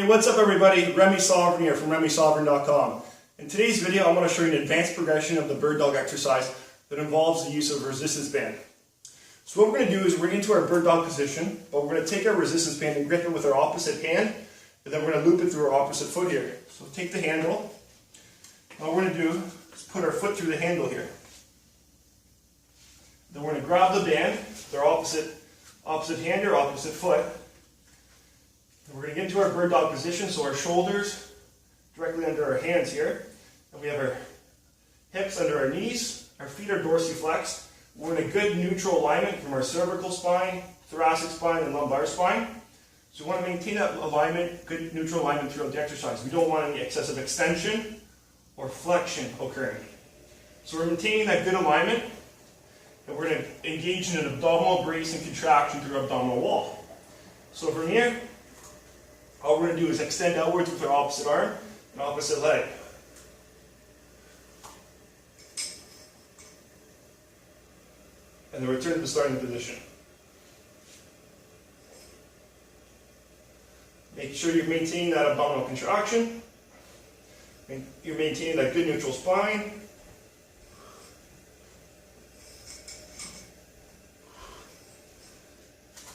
What's up everybody? Remi Sovran here from RemiSovran.com. In today's video, I'm going to show you an advanced progression of the bird dog exercise that involves the use of a resistance band. So what we're going to do is we're into our bird dog position, but we're going to take our resistance band and grip it with our opposite hand, and then we're going to loop it through our opposite foot here. So take the handle. What we're going to do is put our foot through the handle here. Then we're going to grab the band with our opposite hand or opposite foot. And we're going to get into our bird dog position, so our shoulders directly under our hands here. And we have our hips under our knees, our feet are dorsiflexed. We're in a good neutral alignment from our cervical spine, thoracic spine, and lumbar spine. So we want to maintain that alignment, good neutral alignment throughout the exercise. We don't want any excessive extension or flexion occurring. So we're maintaining that good alignment, and we're going to engage in an abdominal brace and contraction through our abdominal wall. So from here, all we're going to do is extend outwards with our opposite arm and opposite leg. And then return to the starting position. Make sure you're maintaining that abdominal contraction. You're maintaining that good neutral spine.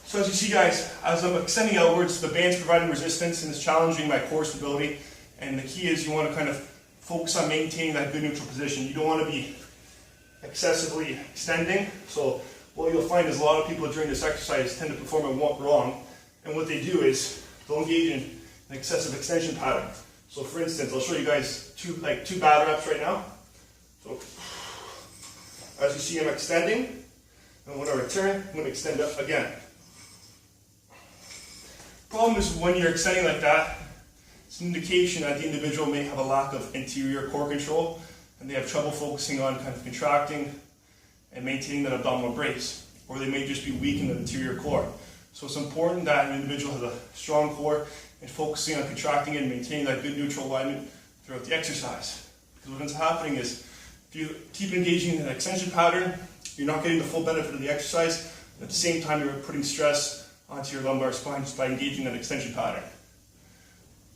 So as you see guys, as I'm extending outwards, the band's providing resistance and is challenging my core stability. And the key is you want to kind of focus on maintaining that good neutral position. You don't want to be excessively extending. So what you'll find is a lot of people during this exercise tend to perform it wrong. And what they do is they'll engage in an excessive extension pattern. So for instance, I'll show you guys two battle reps right now. So as you see, I'm extending. And when I return, I'm going to extend up again. Problem is when you're extending like that, it's an indication that the individual may have a lack of anterior core control and they have trouble focusing on kind of contracting and maintaining that abdominal brace, or they may just be weak in the anterior core. So it's important that an individual has a strong core and focusing on contracting and maintaining that good neutral alignment throughout the exercise. Because what's happening is if you keep engaging in an extension pattern, you're not getting the full benefit of the exercise, and at the same time you're putting stress onto your lumbar spine just by engaging that extension pattern.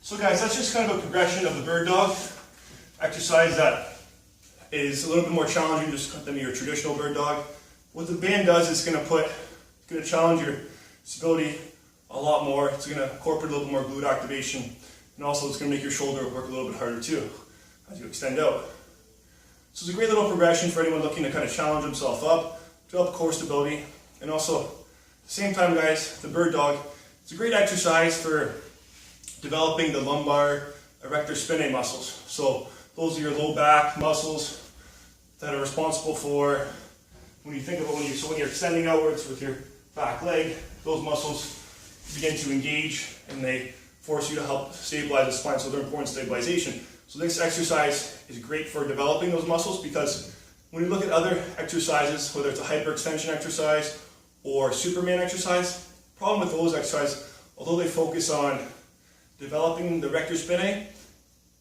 So guys, that's just kind of a progression of the bird dog exercise that is a little bit more challenging just than your traditional bird dog. What the band does is it's going to challenge your stability a lot more. It's going to incorporate a little bit more glute activation, and also it's going to make your shoulder work a little bit harder too as you extend out. So it's a great little progression for anyone looking to kind of challenge himself up, develop core stability, and also at the same time guys, the bird dog, it's a great exercise for developing the lumbar, erector, spinae muscles. So those are your low back muscles that are responsible for, when you think about when you're extending outwards with your back leg, those muscles begin to engage and they force you to help stabilize the spine, so they're important stabilization. So this exercise is great for developing those muscles, because when you look at other exercises, whether it's a hyperextension exercise or Superman exercise, problem with those exercises, although they focus on developing the erector spinae,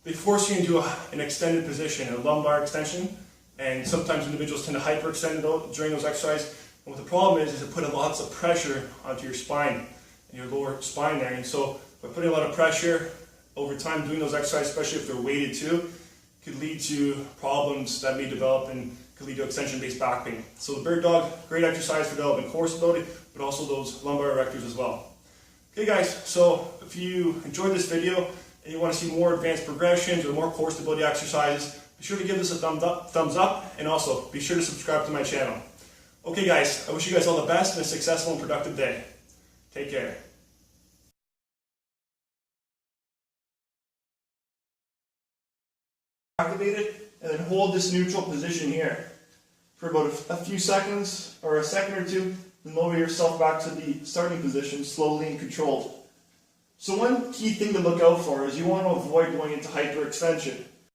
they force you into an extended position, a lumbar extension, and sometimes individuals tend to hyperextend during those exercises. And what the problem is it puts lots of pressure onto your spine and your lower spine there. And so by putting a lot of pressure over time doing those exercises, especially if they're weighted too, could lead to problems that may develop and could lead to extension-based back pain. So the bird dog, great exercise for developing core stability, but also those lumbar erectors as well. Okay guys, so if you enjoyed this video and you want to see more advanced progressions or more core stability exercises, be sure to give this a thumbs up, and also be sure to subscribe to my channel. Okay guys, I wish you guys all the best and a successful and productive day. Take care. Activate it, and then hold this neutral position here for about a few seconds or a second or two, then lower yourself back to the starting position slowly and controlled. So one key thing to look out for is you want to avoid going into hyperextension.